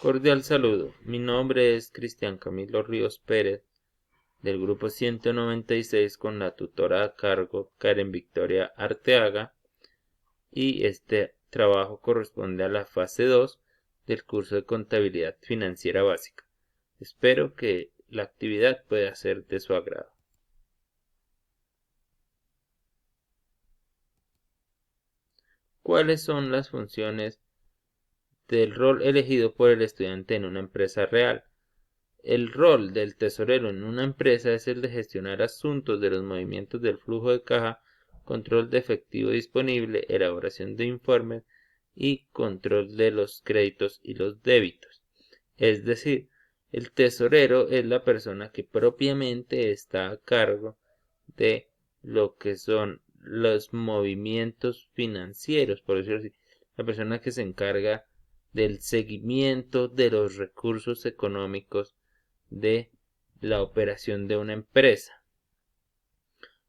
Cordial saludo, mi nombre es Cristian Camilo Ríos Pérez, del grupo 196 con la tutora a cargo Karen Victoria Arteaga, y este trabajo corresponde a la fase 2 del curso de Contabilidad Financiera Básica. Espero que la actividad pueda ser de su agrado. ¿Cuáles son las funciones del rol elegido por el estudiante en una empresa real? El rol del tesorero en una empresa es el de gestionar asuntos de los movimientos del flujo de caja, control de efectivo disponible, elaboración de informes y control de los créditos y los débitos. Es decir, el tesorero es la persona que propiamente está a cargo de lo que son los movimientos financieros, por decirlo así, la persona que se encarga del seguimiento de los recursos económicos de la operación de una empresa.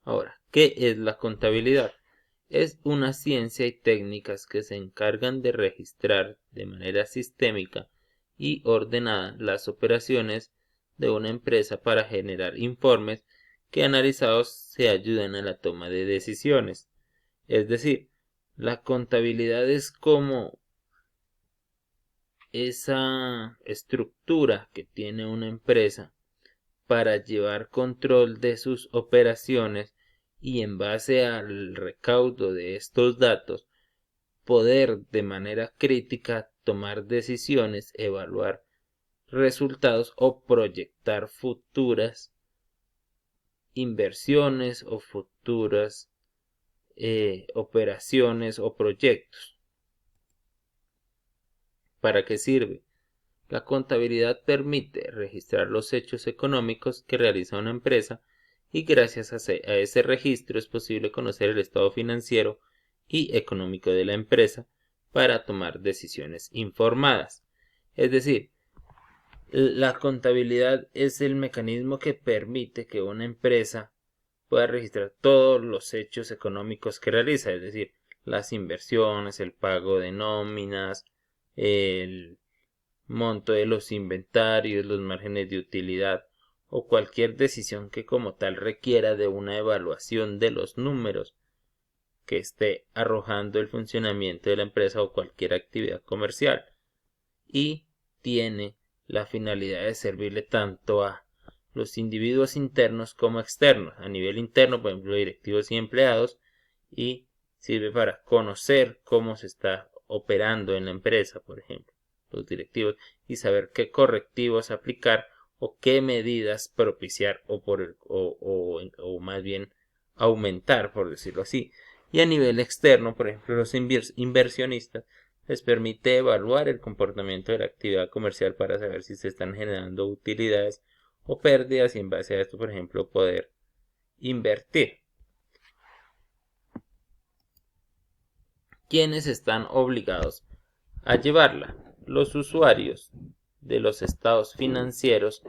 Ahora, ¿qué es la contabilidad? Es una ciencia y técnicas que se encargan de registrar de manera sistémica y ordenada las operaciones de una empresa para generar informes que analizados se ayudan a la toma de decisiones. Es decir, la contabilidad es como esa estructura que tiene una empresa para llevar control de sus operaciones y en base al recaudo de estos datos poder de manera crítica tomar decisiones, evaluar resultados o proyectar futuras inversiones o futuras operaciones o proyectos. ¿Para qué sirve? La contabilidad permite registrar los hechos económicos que realiza una empresa y gracias a ese registro es posible conocer el estado financiero y económico de la empresa para tomar decisiones informadas. Es decir, la contabilidad es el mecanismo que permite que una empresa pueda registrar todos los hechos económicos que realiza, es decir, las inversiones, el pago de nóminas, el monto de los inventarios, los márgenes de utilidad o cualquier decisión que como tal requiera de una evaluación de los números que esté arrojando el funcionamiento de la empresa o cualquier actividad comercial, y tiene la finalidad de servirle tanto a los individuos internos como externos. A nivel interno, por ejemplo, directivos y empleados, y sirve para conocer cómo se está operando en la empresa, por ejemplo, los directivos, y saber qué correctivos aplicar o qué medidas propiciar o más bien aumentar, por decirlo así. Y a nivel externo, por ejemplo, los inversionistas, les permite evaluar el comportamiento de la actividad comercial para saber si se están generando utilidades o pérdidas y en base a esto, por ejemplo, poder invertir. ¿Quiénes están obligados a llevarla? Los usuarios de los estados financieros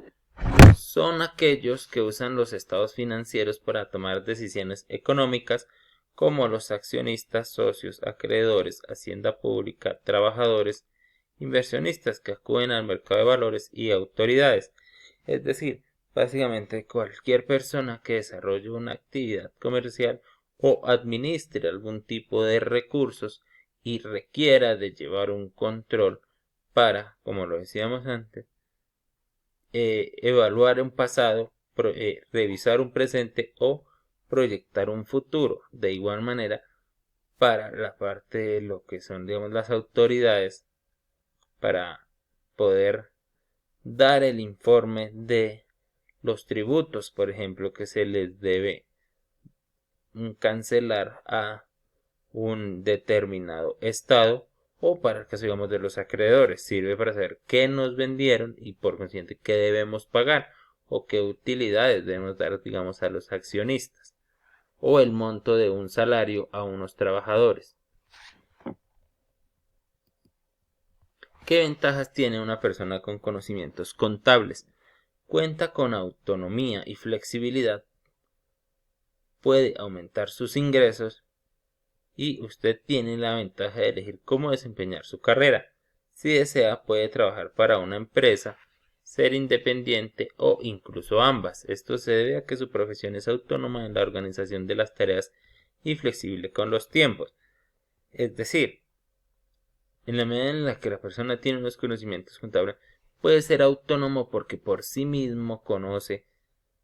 son aquellos que usan los estados financieros para tomar decisiones económicas, como los accionistas, socios, acreedores, hacienda pública, trabajadores, inversionistas que acuden al mercado de valores y autoridades. Es decir, básicamente cualquier persona que desarrolle una actividad comercial o administre algún tipo de recursos y requiera de llevar un control para, como lo decíamos antes, evaluar un pasado, revisar un presente o proyectar un futuro. De igual manera, para la parte de lo que son, digamos, las autoridades, para poder dar el informe de los tributos, por ejemplo, que se les debe cancelar a un determinado estado, o para el caso, digamos, de los acreedores, sirve para saber qué nos vendieron y por consiguiente qué debemos pagar o qué utilidades debemos dar, digamos, a los accionistas, o el monto de un salario a unos trabajadores. ¿Qué ventajas tiene una persona con conocimientos contables? Cuenta con autonomía y flexibilidad, puede aumentar sus ingresos y usted tiene la ventaja de elegir cómo desempeñar su carrera. Si desea, puede trabajar para una empresa, ser independiente o incluso ambas. Esto se debe a que su profesión es autónoma en la organización de las tareas y flexible con los tiempos. Es decir, en la medida en la que la persona tiene unos conocimientos contables, puede ser autónomo porque por sí mismo conoce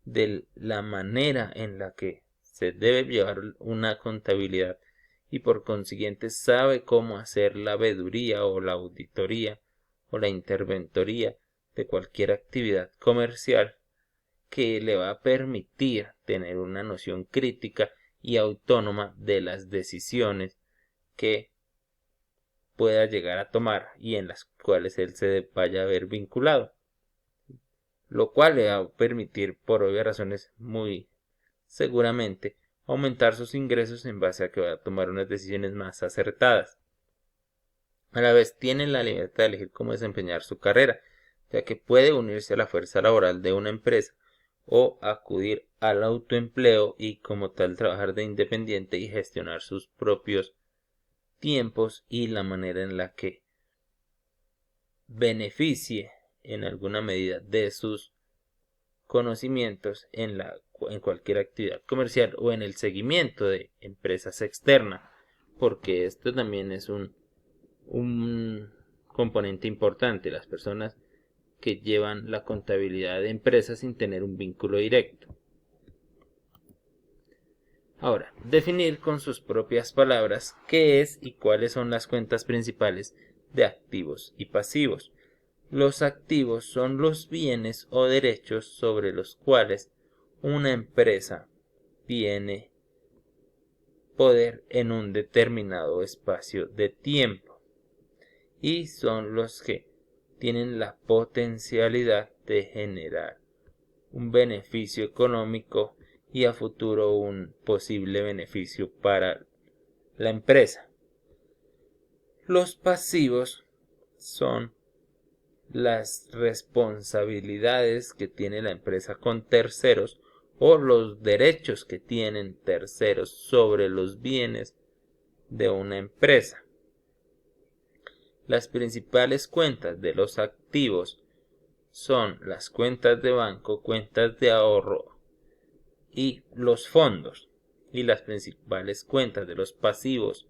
de la manera en la que se debe llevar una contabilidad y por consiguiente sabe cómo hacer la veeduría o la auditoría o la interventoría de cualquier actividad comercial que le va a permitir tener una noción crítica y autónoma de las decisiones que pueda llegar a tomar y en las cuales él se vaya a ver vinculado, lo cual le va a permitir, por obvias razones, muy seguramente aumentar sus ingresos en base a que va a tomar unas decisiones más acertadas. A la vez tiene la libertad de elegir cómo desempeñar su carrera, ya que puede unirse a la fuerza laboral de una empresa o acudir al autoempleo y como tal trabajar de independiente y gestionar sus propios tiempos y la manera en la que beneficie en alguna medida de sus conocimientos en cualquier actividad comercial o en el seguimiento de empresas externas, porque esto también es un componente importante, las personas que llevan la contabilidad de empresas sin tener un vínculo directo. Ahora, definir con sus propias palabras qué es y cuáles son las cuentas principales de activos y pasivos. Los activos son los bienes o derechos sobre los cuales una empresa tiene poder en un determinado espacio de tiempo y son los que tienen la potencialidad de generar un beneficio económico y a futuro un posible beneficio para la empresa. Los pasivos son las responsabilidades que tiene la empresa con terceros o los derechos que tienen terceros sobre los bienes de una empresa. Las principales cuentas de los activos son las cuentas de banco, cuentas de ahorro y los fondos. Y las principales cuentas de los pasivos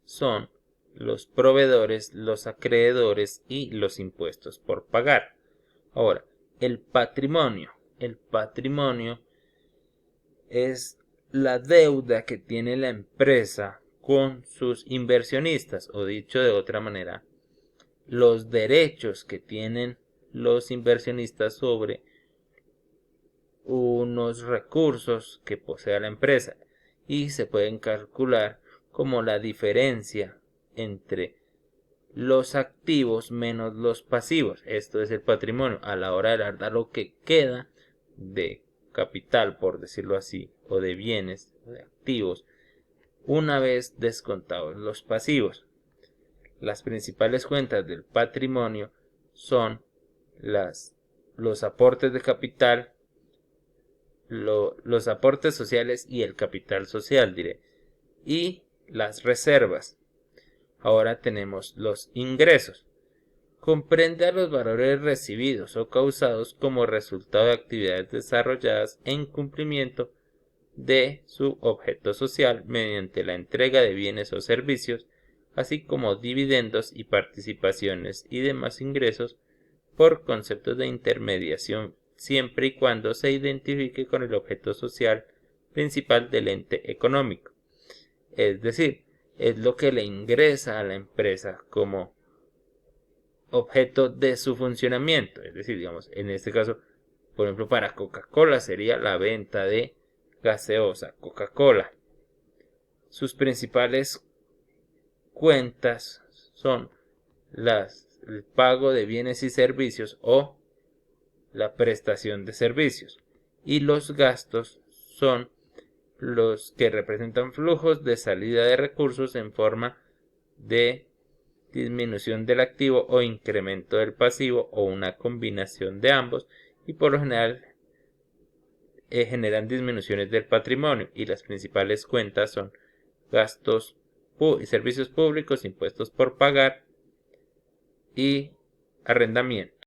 son los proveedores, los acreedores y los impuestos por pagar. Ahora, el patrimonio. El patrimonio es la deuda que tiene la empresa con sus inversionistas, o dicho de otra manera, los derechos que tienen los inversionistas sobre unos recursos que posee la empresa y se pueden calcular como la diferencia entre los activos menos los pasivos. Esto es el patrimonio a la hora de dar lo que queda de capital, por decirlo así, o de bienes, o de activos, una vez descontados los pasivos. Las principales cuentas del patrimonio son los aportes de capital, los aportes sociales y el capital social, diré, y las reservas. Ahora tenemos los ingresos. Comprende a los valores recibidos o causados como resultado de actividades desarrolladas en cumplimiento de su objeto social mediante la entrega de bienes o servicios, así como dividendos y participaciones y demás ingresos por conceptos de intermediación siempre y cuando se identifique con el objeto social principal del ente económico. Es decir, es lo que le ingresa a la empresa como objeto de su funcionamiento. Es decir, digamos, en este caso, por ejemplo, para Coca-Cola sería la venta de gaseosa Coca-Cola. Sus principales cuentas son el pago de bienes y servicios o la prestación de servicios. Y los gastos son los que representan flujos de salida de recursos en forma de disminución del activo o incremento del pasivo o una combinación de ambos y por lo general generan disminuciones del patrimonio y las principales cuentas son gastos y servicios públicos, impuestos por pagar, y arrendamiento.